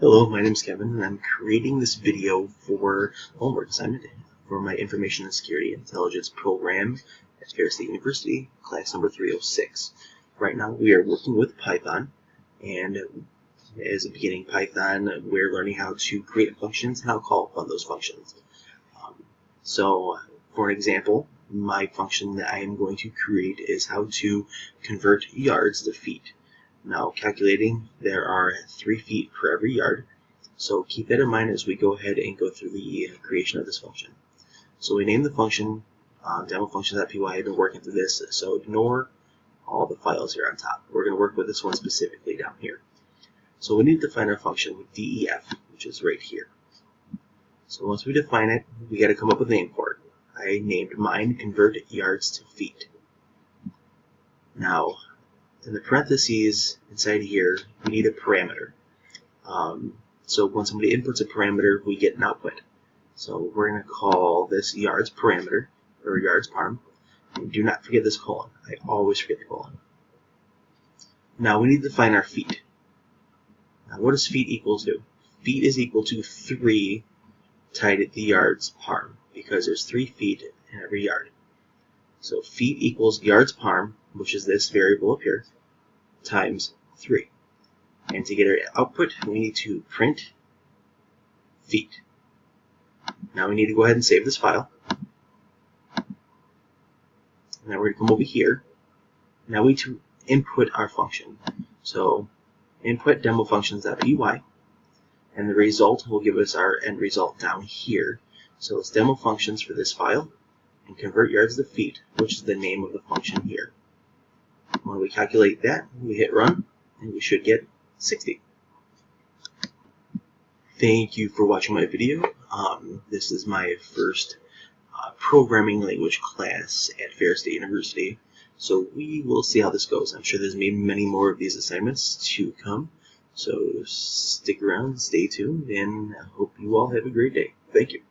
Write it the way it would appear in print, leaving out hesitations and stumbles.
Hello, my name is Kevin, and I'm creating this video for homework assignment for my Information and Security Intelligence program at Ferris State University, class number 306. Right now we are working with Python, and as a beginning Python, we're learning how to create functions and how to call upon those functions. So, for an example, my function that I am going to create is how to convert yards to feet. Now, calculating, there are 3 feet for every yard, so keep that in mind as we go ahead and go through the creation of this function. So we name the function demo function.py. I've been working through this, so ignore all the files here on top. We're going to work with this one specifically down here. So we need to define our function with def, which is right here. So once we define it, we got to come up with a name for it. I named mine convert yards to feet. Now, in the parentheses inside here, we need a parameter. So when somebody inputs a parameter, we get an output. So we're going to call this yards parameter, or yards parm. And do not forget this colon. I always forget the colon. Now we need to define our feet. Now what does feet equal to? Feet is equal to 3 tied at the yards parm, because there's 3 feet in every yard. So feet equals yards parm, which is this variable up here, times 3. And to get our output, we need to print feet. Now we need to go ahead and save this file. Now we're going to come over here. Now we need to input our function. So input demo functions.py, and the result will give us our end result down here. So it's demo functions for this file, and convert yards to feet, which is the name of the function here. When we calculate that, we hit run, and we should get 60. Thank you for watching my video. This is my first programming language class at Ferris State University, so we will see how this goes. I'm sure there's many more of these assignments to come, so stick around, stay tuned, and I hope you all have a great day. Thank you.